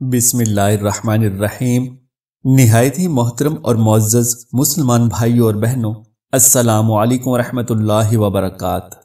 بسم اللہ الرحمن الرحیم۔ نہایت ہی محترم اور معزز مسلمان بھائیوں اور بہنوں، السلام علیکم ورحمۃ اللہ وبرکاتہ۔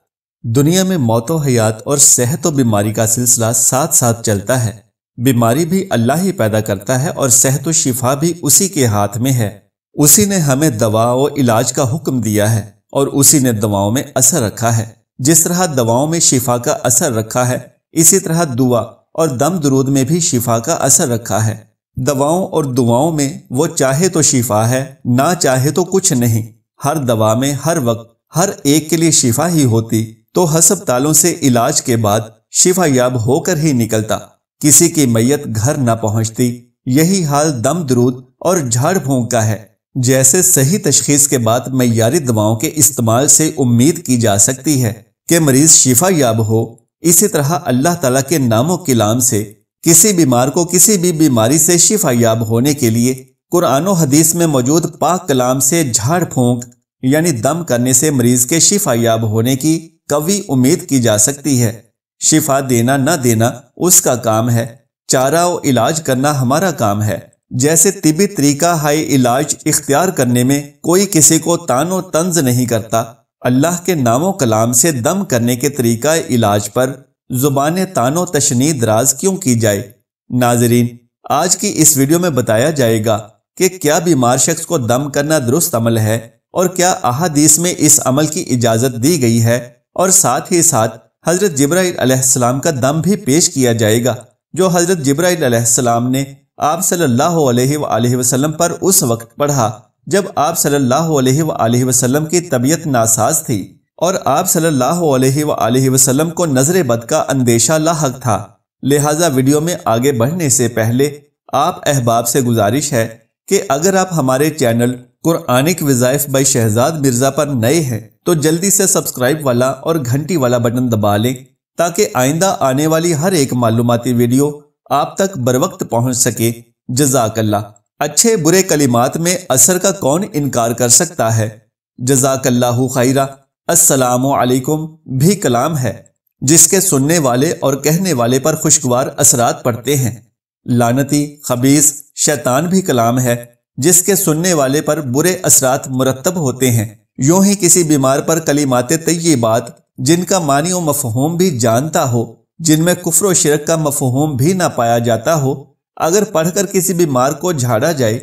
دنیا میں موت و حیات اور صحت و بیماری کا سلسلہ ساتھ ساتھ چلتا ہے۔ بیماری بھی اللہ ہی پیدا کرتا ہے اور صحت و شفا بھی اسی کے ہاتھ میں ہے۔ اسی نے ہمیں دوا و علاج کا حکم دیا ہے اور اسی نے دواؤں میں اثر رکھا ہے۔ جس طرح دواؤں میں شفا کا اثر رکھا ہے، اسی طرح دعا اور دم درود میں بھی شفا کا اثر رکھا ہے۔ دواؤں اور دعاؤں میں وہ چاہے تو شفا ہے، نہ چاہے تو کچھ نہیں۔ ہر دوا میں ہر وقت ہر ایک کے لیے شفا ہی ہوتی تو ہسپتالوں سے علاج کے بعد شفا یاب ہو کر ہی نکلتا، کسی کی میت گھر نہ پہنچتی۔ یہی حال دم درود اور جھاڑ پھونک کا ہے۔ جیسے صحیح تشخیص کے بعد معیاری دواؤں کے استعمال سے امید کی جا سکتی ہے کہ مریض شفا یاب ہو، اسی طرح اللہ تعالیٰ کے نام و کلام سے کسی بیمار کو کسی بھی بیماری سے شفا یاب ہونے کے لیے قرآن و حدیث میں موجود پاک کلام سے جھاڑ پھونک یعنی دم کرنے سے مریض کے شفا یاب ہونے کی قوی امید کی جا سکتی ہے۔ شفا دینا نہ دینا اس کا کام ہے، چارہ و علاج کرنا ہمارا کام ہے۔ جیسے طبی طریقہ ہائے علاج اختیار کرنے میں کوئی کسی کو تان و طنز نہیں کرتا، اللہ کے نام و کلام سے دم کرنے کے طریقہ علاج پر زبان تان و تشنیع دراز کیوں کی جائے؟ ناظرین، آج کی اس ویڈیو میں بتایا جائے گا کہ کیا بیمار شخص کو دم کرنا درست عمل ہے اور کیا احادیث میں اس عمل کی اجازت دی گئی ہے، اور ساتھ ہی ساتھ حضرت جبرائیل علیہ السلام کا دم بھی پیش کیا جائے گا جو حضرت جبرائیل علیہ السلام نے آپ صلی اللہ علیہ وآلہ وسلم پر اس وقت پڑھا جب آپ صلی اللہ علیہ وآلہ وسلم کی طبیعت ناساز تھی اور آپ صلی اللہ علیہ وآلہ وسلم کو نظر بد کا اندیشہ لاحق تھا۔ لہٰذا ویڈیو میں آگے بڑھنے سے پہلے آپ احباب سے گزارش ہے کہ اگر آپ ہمارے چینل قرآنک وظائف بائی شہزاد مرزا پر نئے ہیں تو جلدی سے سبسکرائب والا اور گھنٹی والا بٹن دبا لیں تاکہ آئندہ آنے والی ہر ایک معلوماتی ویڈیو آپ تک بروقت پہنچ سکے۔ جزاک اللہ۔ اچھے برے کلمات میں اثر کا کون انکار کر سکتا ہے؟ جزاک اللہ خیرہ۔ السلام علیکم بھی کلام ہے جس کے سننے والے اور کہنے والے پر خوشگوار اثرات پڑتے ہیں۔ لعنتی خبیث شیطان بھی کلام ہے جس کے سننے والے پر برے اثرات مرتب ہوتے ہیں۔ یوں ہی کسی بیمار پر کلمات طیبات جن کا معنی و مفہوم بھی جانتا ہو، جن میں کفر و شرک کا مفہوم بھی نہ پایا جاتا ہو، اگر پڑھ کر کسی بیمار کو جھاڑا جائے،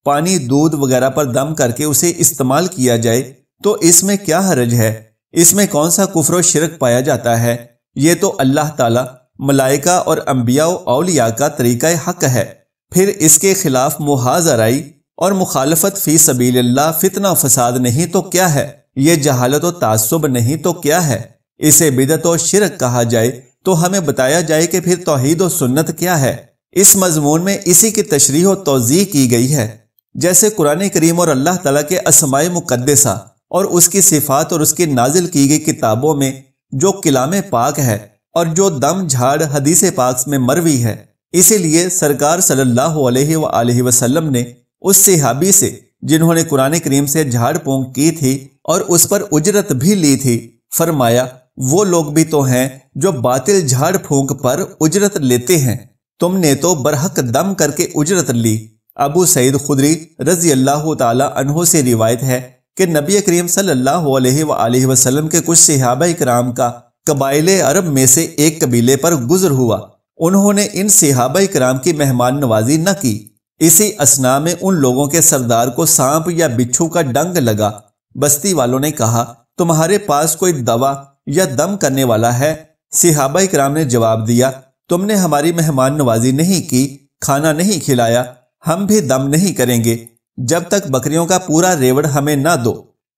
پانی دودھ وغیرہ پر دم کر کے اسے استعمال کیا جائے تو اس میں کیا حرج ہے؟ اس میں کون سا کفر و شرک پایا جاتا ہے؟ یہ تو اللہ تعالیٰ، ملائکہ اور انبیاء و اولیاء کا طریقہ حق ہے۔ پھر اس کے خلاف محاذ آرائی اور مخالفت فی سبیل اللہ فتنہ و فساد نہیں تو کیا ہے؟ یہ جہالت و تعصب نہیں تو کیا ہے؟ اسے بدعت و شرک کہا جائے تو ہمیں بتایا جائے کہ پھر توحید و سنت کیا ہے۔ اس مضمون میں اسی کی تشریح و توضیح کی گئی ہے۔ جیسے قرآن کریم اور اللہ تعالیٰ کے اسماء مقدسہ اور اس کی صفات اور اس کی نازل کی گئی کتابوں میں جو کلام پاک ہے اور جو دم جھاڑ حدیث پاک میں مروی ہے، اسی لیے سرکار صلی اللہ علیہ وآلہ وسلم نے اس صحابی سے جنہوں نے قرآن کریم سے جھاڑ پھونک کی تھی اور اس پر اجرت بھی لی تھی، فرمایا وہ لوگ بھی تو ہیں جو باطل جھاڑ پھونک پر اجرت لیتے ہیں، تم نے تو برحق دم کر کے اجرت لی۔ ابو سعید خدری رضی اللہ تعالی عنہ سے روایت ہے کہ نبی کریم صلی اللہ علیہ وآلہ وسلم کے کچھ صحابہ کرام کا قبائل عرب میں سے ایک قبیلے پر گزر ہوا۔ انہوں نے ان صحابہ کرام کی مہمان نوازی نہ کی۔ اسی اثناء میں ان لوگوں کے سردار کو سانپ یا بچھو کا ڈنگ لگا۔ بستی والوں نے کہا، تمہارے پاس کوئی دوا یا دم کرنے والا ہے؟ صحابہ کرام نے جواب دیا، تم نے ہماری مہمان نوازی نہیں کی، کھانا نہیں کھلایا، ہم بھی دم نہیں کریں گے جب تک بکریوں کا پورا ریوڑ ہمیں نہ دو۔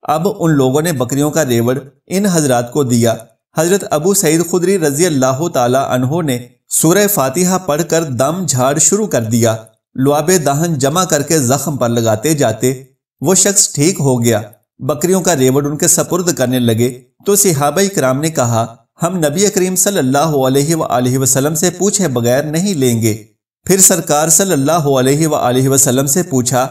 اب ان لوگوں نے بکریوں کا ریوڑ ان حضرات کو دیا۔ حضرت ابو سعید خدری رضی اللہ تعالی عنہ نے سورہ فاتحہ پڑھ کر دم جھاڑ شروع کر دیا۔ لعاب دہن جمع کر کے زخم پر لگاتے جاتے وہ شخص ٹھیک ہو گیا۔ بکریوں کا ریوڑ ان کے سپرد کرنے لگے تو صحابہ کرام نے کہا، ہم نبی کریم صلی اللہ علیہ وآلہ وسلم سے پوچھے بغیر نہیں لیں گے۔ پھر سرکار صلی اللہ علیہ وآلہ وسلم سے پوچھا،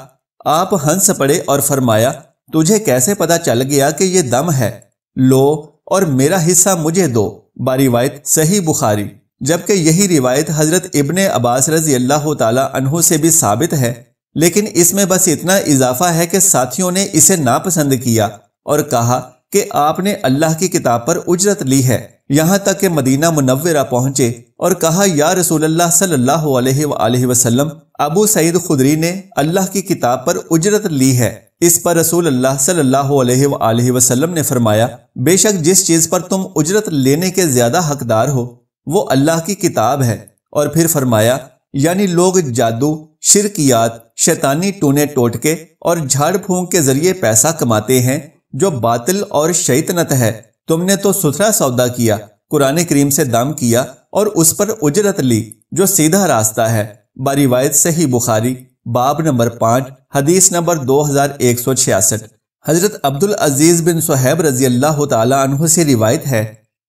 آپ ہنس پڑے اور فرمایا، تجھے کیسے پتا چل گیا کہ یہ دم ہے؟ لو اور میرا حصہ مجھے دو۔ باروایت صحیح بخاری۔ جبکہ یہی روایت حضرت ابن عباس رضی اللہ تعالی عنہ سے بھی ثابت ہے، لیکن اس میں بس اتنا اضافہ ہے کہ ساتھیوں نے اسے ناپسند کیا اور کہا کہ آپ نے اللہ کی کتاب پر اجرت لی ہے، یہاں تک کہ مدینہ منورہ پہنچے اور کہا یا رسول اللہ صلی اللہ علیہ وآلہ وسلم، ابو سعید خدری نے اللہ کی کتاب پر اجرت لی ہے۔ اس پر رسول اللہ صلی اللہ علیہ وآلہ وسلم نے فرمایا، بے شک جس چیز پر تم اجرت لینے کے زیادہ حقدار ہو وہ اللہ کی کتاب ہے، اور پھر فرمایا یعنی لوگ جادو، شرکیات، شیطانی ٹونے ٹوٹکے اور جھاڑ پھونک کے ذریعے پیسہ کماتے ہیں جو باطل اور شیطنت ہے، تم نے تو ستھرا سودا کیا، قرآن کریم سے دم کیا اور اس پر اجرت لی جو سیدھا راستہ ہے۔ بروایت صحیح بخاری باب نمبر 5 حدیث نمبر 2166۔ حضرت عبدالعزیز بن صہیب رضی اللہ تعالی عنہ سے روایت ہے،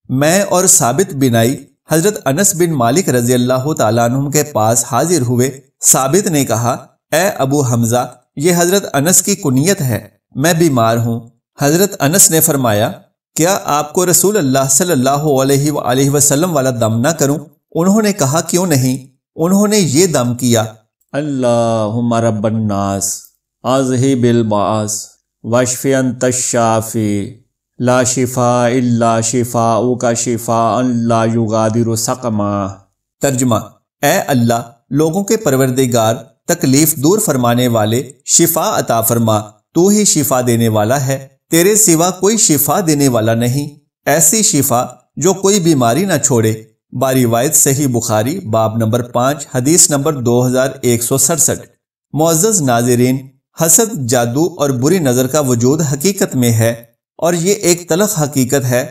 میں اور ثابت بنائی حضرت انس بن مالک رضی اللہ تعالی عنہ کے پاس حاضر ہوئے۔ ثابت نے کہا، اے ابو حمزہ، یہ حضرت انس کی کنیت ہے، میں بیمار ہوں۔ حضرت انس نے فرمایا، کیا آپ کو رسول اللہ صلی اللہ علیہ وآلہ وسلم والا دم نہ کروں؟ انہوں نے کہا، کیوں نہیں؟ انہوں نے یہ دم کیا، اللہم رب الناس اذہب الباس واشف انت الشافی لا شفاء الا شفاؤک شفاء لا یغادر سقما۔ ترجمہ، اے اللہ، لوگوں کے پروردگار، تکلیف دور فرمانے والے، شفا عطا فرما، تو ہی شفا دینے والا ہے، تیرے سوا کوئی شفا دینے والا نہیں، ایسی شفا جو کوئی بیماری نہ چھوڑے۔ بروایت صحیح بخاری باب نمبر 5 حدیث نمبر 2167۔ معزز ناظرین، حسد، جادو اور بری نظر کا وجود حقیقت میں ہے، اور یہ ایک تلخ حقیقت ہے،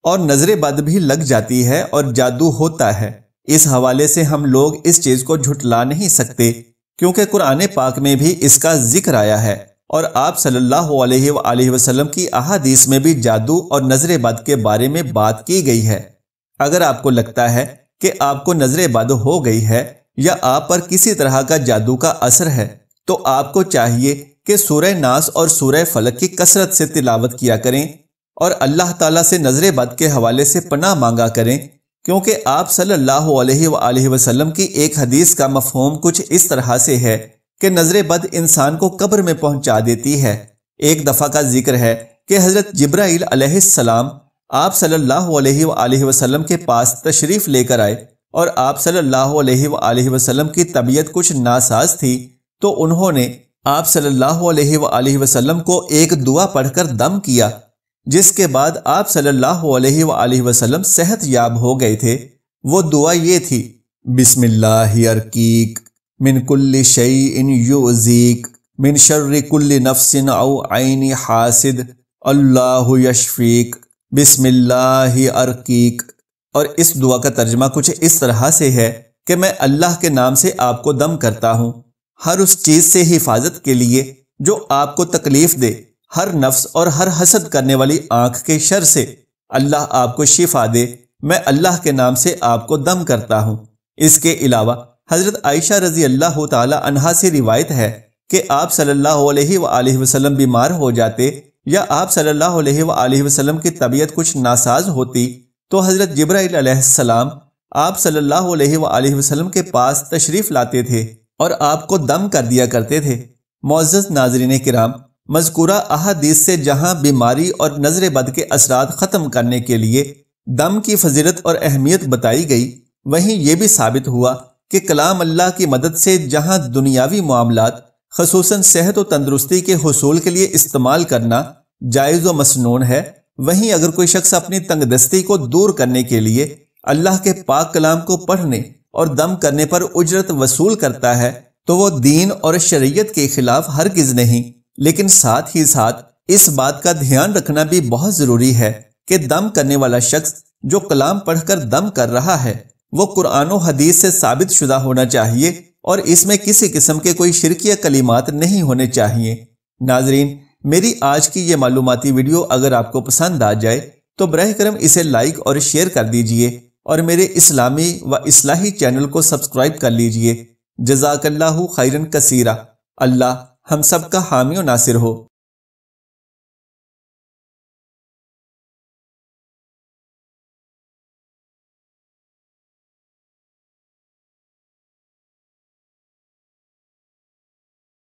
اور نظر بد بھی لگ جاتی ہے اور جادو ہوتا ہے۔ اس حوالے سے ہم لوگ اس چیز کو جھٹلا نہیں سکتے، کیونکہ قرآن پاک میں بھی اس کا ذکر آیا ہے، اور آپ صلی اللہ علیہ وآلہ وسلم کی احادیث میں بھی جادو اور نظر بد کے بارے میں بات کی گئی ہے۔ اگر آپ کو لگتا ہے کہ آپ کو نظر بد ہو گئی ہے یا آپ پر کسی طرح کا جادو کا اثر ہے، تو آپ کو چاہیے کہ سورہ ناس اور سورہ فلق کی کثرت سے تلاوت کیا کریں اور اللہ تعالیٰ سے نظر بد کے حوالے سے پناہ مانگا کریں، کیونکہ آپ صلی اللہ علیہ وآلہ وسلم کی ایک حدیث کا مفہوم کچھ اس طرح سے ہے کہ نظر بد انسان کو قبر میں پہنچا دیتی ہے۔ ایک دفعہ کا ذکر ہے کہ حضرت جبرائیل علیہ السلام آپ صلی اللہ علیہ وآلہ وسلم کے پاس تشریف لے کر آئے، اور آپ صلی اللہ علیہ وآلہ وسلم کی طبیعت کچھ ناساز تھی، تو انہوں نے آپ صلی اللہ علیہ وآلہ وسلم کو ایک دعا پڑھ کر دم کیا، جس کے بعد آپ صلی اللہ علیہ وآلہ وسلم صحت یاب ہو گئے تھے۔ وہ دعا یہ تھی، بسم اللہ ارقیک من کل شیء یؤذیک من شر کل نفس او عین حاسد اللہ یشفیک بسم اللہ ارقیک۔ اور اس دعا کا ترجمہ کچھ اس طرح سے ہے کہ میں اللہ کے نام سے آپ کو دم کرتا ہوں، ہر اس چیز سے حفاظت کے لیے جو آپ کو تکلیف دے، ہر نفس اور ہر حسد کرنے والی آنکھ کے شر سے اللہ آپ کو شفا دے، میں اللہ کے نام سے آپ کو دم کرتا ہوں۔ اس کے علاوہ حضرت عائشہ رضی اللہ تعالی عنہا سے روایت ہے کہ آپ صلی اللہ علیہ وآلہ وسلم بیمار ہو جاتے یا آپ صلی اللہ علیہ وآلہ وسلم کی طبیعت کچھ ناساز ہوتی تو حضرت جبرائیل علیہ السلام آپ صلی اللہ علیہ وآلہ وسلم کے پاس تشریف لاتے تھے اور آپ کو دم کر دیا کرتے تھے۔ معزز ناظرین کرام، مذکورہ احادیث سے جہاں بیماری اور نظر بد کے اثرات ختم کرنے کے لیے دم کی فضیلت اور اہمیت بتائی گئی، وہیں یہ بھی ثابت ہوا کہ کلام اللہ کی مدد سے جہاں دنیاوی معاملات خصوصاً صحت و تندرستی کے حصول کے لیے استعمال کرنا جائز و مسنون ہے، وہیں اگر کوئی شخص اپنی تنگ دستی کو دور کرنے کے لیے اللہ کے پاک کلام کو پڑھنے اور دم کرنے پر اجرت وصول کرتا ہے تو وہ دین اور شریعت کے خلاف ہرگز نہیں، لیکن ساتھ ہی ساتھ اس بات کا دھیان رکھنا بھی بہت ضروری ہے کہ دم کرنے والا شخص جو کلام پڑھ کر دم کر رہا ہے وہ قرآن و حدیث سے ثابت شدہ ہونا چاہیے اور اس میں کسی قسم کے کوئی شرکیہ کلمات نہیں ہونے چاہیے۔ ناظرین، میری آج کی یہ معلوماتی ویڈیو اگر آپ کو پسند آ جائے تو براہ کرم اسے لائک اور شیئر کر دیجئے اور میرے اسلامی و اصلاحی چینل کو سبسکرائب کر لیجئے۔ جزاک اللہ خیرن کثیرہ۔ اللہ ہم سب کا حامی و ناصر ہو۔